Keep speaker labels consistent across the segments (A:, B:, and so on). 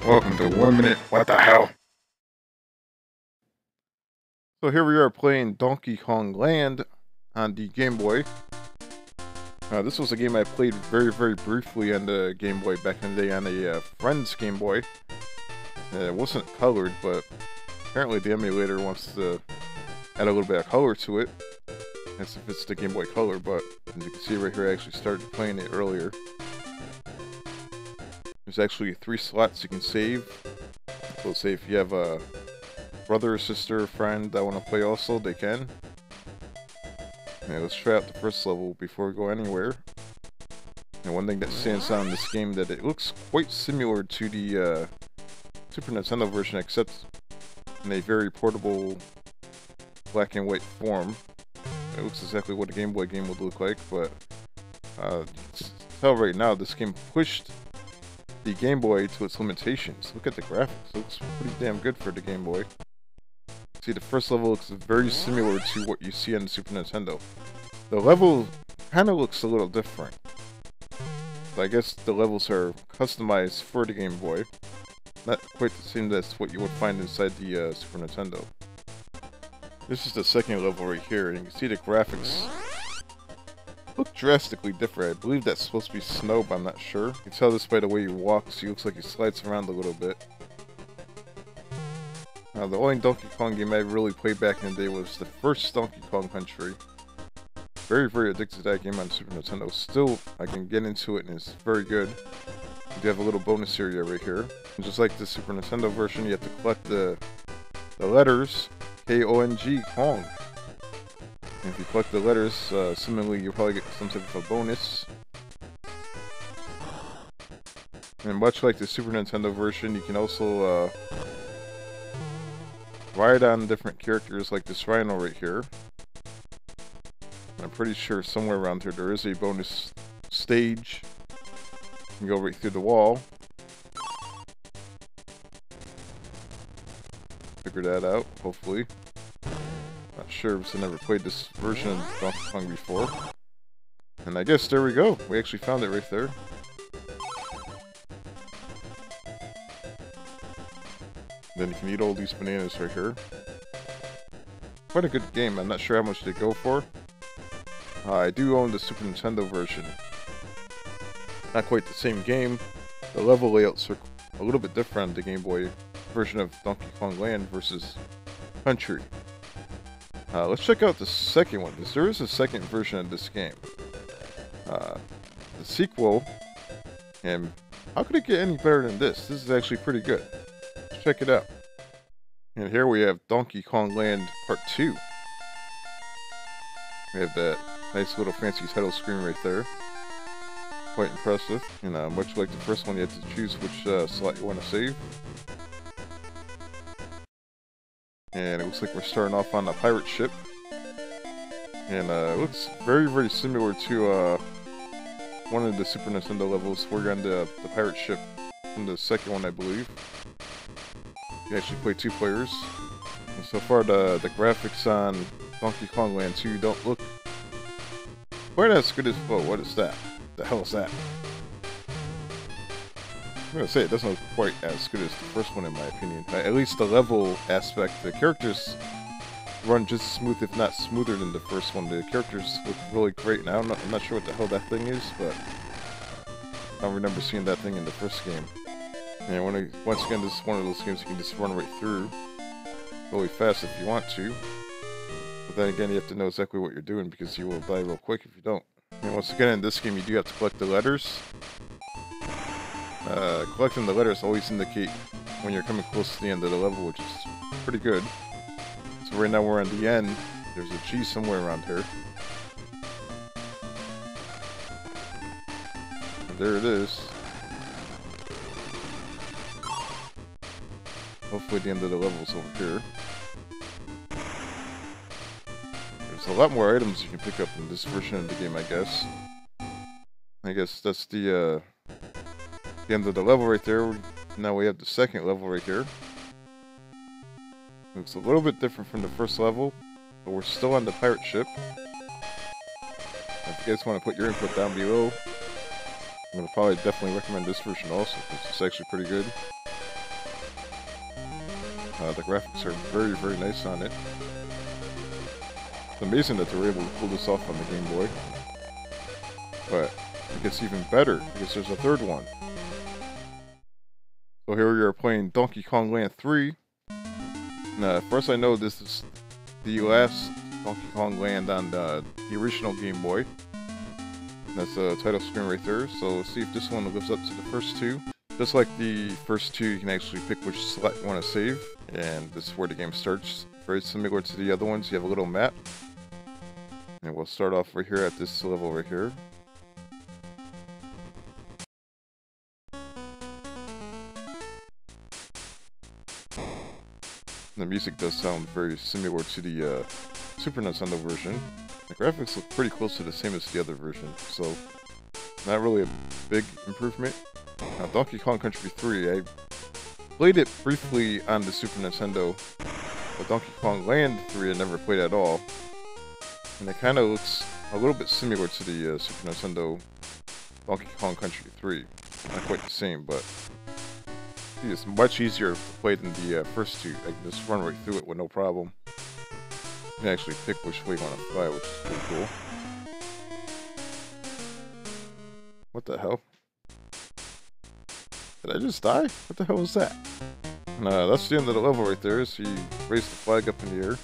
A: Welcome to 1 Minute What the Hell. So here we are playing Donkey Kong Land on the Game Boy. This was a game I played very briefly on the Game Boy back in the day on a friend's Game Boy. It wasn't colored, but apparently the emulator wants to add a little bit of color to it. As if it's the Game Boy Color, but as you can see right here, I actually started playing it earlier. There's actually 3 slots you can save. So say if you have a brother or sister or friend that want to play also, they can. Yeah, let's try out the first level before we go anywhere. And one thing that stands out in this game that it looks quite similar to the Super Nintendo version, except in a very portable black and white form. It looks exactly what a Game Boy game would look like, but you can tell right now this game pushed the Game Boy to its limitations. Look at the graphics. It looks pretty damn good for the Game Boy. See, the first level looks very similar to what you see on the Super Nintendo. The level kind of looks a little different. But I guess the levels are customized for the Game Boy. Not quite the same as what you would find inside the Super Nintendo. This is the second level right here, and you can see the graphics look drastically different. I believe that's supposed to be snow, but I'm not sure. You can tell this by the way he walks. He looks like he slides around a little bit. The only Donkey Kong game I really played back in the day was the first Donkey Kong Country. Very addicted to that game on Super Nintendo. Still, I can get into it and it's very good. You do have a little bonus area right here. And just like the Super Nintendo version, you have to collect the letters K-O-N-G, Kong. And if you collect the letters, similarly, you'll probably get some type of a bonus. And much like the Super Nintendo version, you can also ride on different characters like this rhino right here. I'm pretty sure somewhere around here there is a bonus stage. You can go right through the wall. Figure that out, hopefully. Not sure because I never played this version of Donkey Kong before. And I guess there we go. We actually found it right there. Then you can eat all these bananas right here. Quite a good game. I'm not sure how much they go for. I do own the Super Nintendo version. Not quite the same game. The level layouts are a little bit different on the Game Boy version of Donkey Kong Land versus Country. Let's check out the second one, because there is a second version of this game. The sequel, and how could it get any better than this? This is actually pretty good. Let's check it out. And here we have Donkey Kong Land Part 2. We have that nice little fancy title screen right there. Quite impressive. And much like the first one, you have to choose which slot you want to save. And it looks like we're starting off on a pirate ship. And it looks very similar to one of the Super Nintendo levels where you're on the pirate ship from the second one, I believe. You can actually play 2 players. And so far, the graphics on Donkey Kong Land 2 don't look quite as good as... Whoa, what is that? The hell is that? I'm gonna say it doesn't look quite as good as the first one in my opinion. At least the level aspect, the characters run just as smooth, if not smoother than the first one. The characters look really great now. I'm not sure what the hell that thing is, but I don't remember seeing that thing in the first game. And once again, this is one of those games you can just run right through really fast if you want to. But then again, you have to know exactly what you're doing because you will die real quick if you don't. And once again, in this game, you do have to collect the letters. Collecting the letters always indicate when you're coming close to the end of the level, which is pretty good. So right now we're on the end. There's a G somewhere around here. And there it is. Hopefully the end of the level is over here. There's a lot more items you can pick up in this version of the game, I guess. I guess that's the end of the level right there. Now we have the second level right here. Looks a little bit different from the first level, but we're still on the pirate ship. If you guys want to put your input down below, I'm going to probably definitely recommend this version also, because it's actually pretty good. The graphics are very, very nice on it. It's amazing that they were able to pull this off on the Game Boy. But it gets even better because there's a third one. So here we are playing Donkey Kong Land 3. Now, first I know this is the last Donkey Kong Land on the original Game Boy. That's the title screen right there. So let's see if this one lives up to the first two. Just like the first two, you can actually pick which slot you want to save. And this is where the game starts. Very similar to the other ones. You have a little map. And we'll start off right here at this level right here. The music does sound very similar to the Super Nintendo version. The graphics look pretty close to the same as the other version, so not really a big improvement. Now, Donkey Kong Country 3, I played it briefly on the Super Nintendo, but Donkey Kong Land 3 I never played at all. And it kind of looks a little bit similar to the Super Nintendo Donkey Kong Country 3. Not quite the same, but it's much easier to play than the first two. I can just run right through it with no problem. You can actually pick which way you want to fly, which is pretty cool. What the hell? Did I just die? What the hell was that? That's the end of the level right there. So you raise the flag up in the air.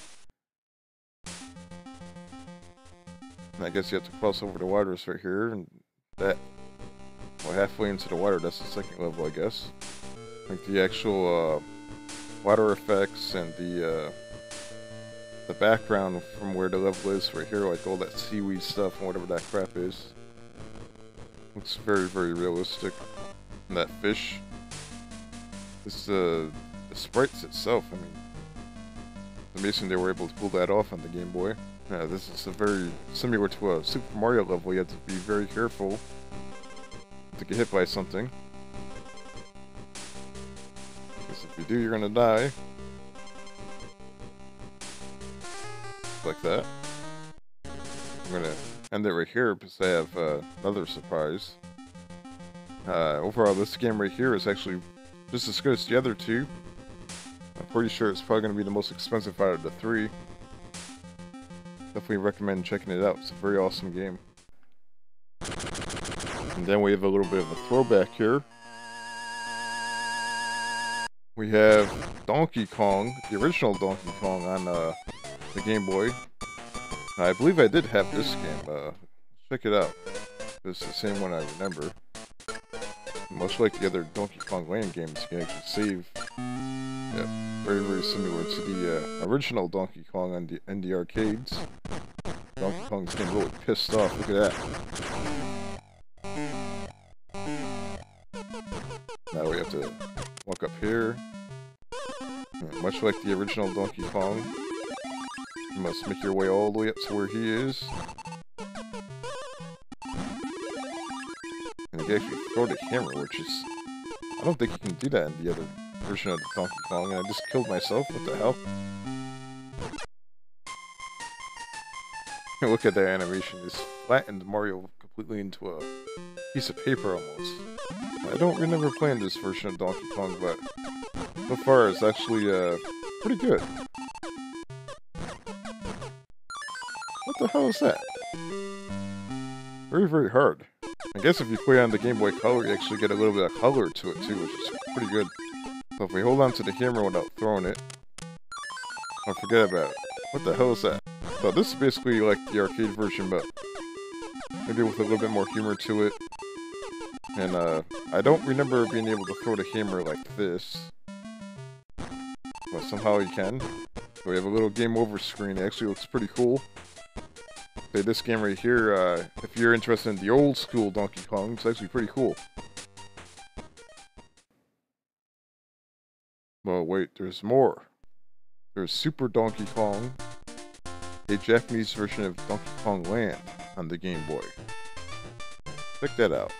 A: And I guess you have to cross over the waters right here. And that, well, halfway into the water, that's the second level, I guess. Like the actual water effects and the background from where the level is right here, like all that seaweed stuff and whatever that crap is. Looks very, very realistic. And that fish. This the sprites itself, I mean, it's amazing they were able to pull that off on the Game Boy. This is a very similar to a Super Mario level. You have to be very careful to get hit by something. Because if you do, you're gonna die. Like that. I'm gonna end it right here because I have another surprise. Overall, this game right here is actually just as good as the other two. I'm pretty sure it's probably going to be the most expensive out of the three. Definitely recommend checking it out. It's a very awesome game. And then we have a little bit of a throwback here. We have Donkey Kong, the original Donkey Kong on the Game Boy. I believe I did have this game. Check it out. This is the same one I remember. Much like the other Donkey Kong Land games, you can actually save. Yeah, very, very similar to the original Donkey Kong on in the arcades. Donkey Kong's getting really pissed off. Look at that. Now we have to walk up here. Yeah, much like the original Donkey Kong, you must make your way all the way up to where he is. And you can actually throw the camera, which is... I don't think you can do that in the other version of the Donkey Kong, and I just killed myself. What the hell? Look at that animation. It's flattened Mario completely into a piece of paper almost. I don't remember playing this version of Donkey Kong, but so far it's actually pretty good. What the hell is that? Very, very hard. I guess if you play on the Game Boy Color, you actually get a little bit of color to it too, which is pretty good. So if we hold on to the camera without throwing it, I'll forget about it. What the hell is that? So this is basically like the arcade version, but maybe with a little bit more humor to it. And I don't remember being able to throw the hammer like this. But somehow you can. So we have a little game over screen. It actually looks pretty cool. Okay, this game right here, if you're interested in the old school Donkey Kong, it's actually pretty cool. Well, wait, there's more. There's Super Donkey Kong, a Japanese version of Donkey Kong Land on the Game Boy. Check that out.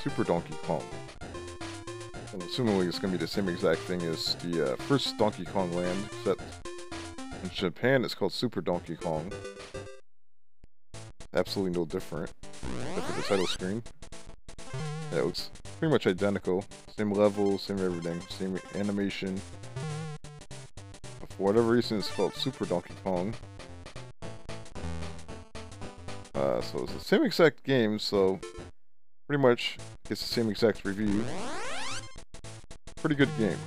A: Super Donkey Kong. And assumingly it's going to be the same exact thing as the first Donkey Kong Land, except in Japan it's called Super Donkey Kong. Absolutely no different, except for the title screen. Yeah, it looks pretty much identical. Same level, same everything, same animation. For whatever reason, it's called Super Donkey Kong. So it's the same exact game, so pretty much it's the same exact review. Pretty good game.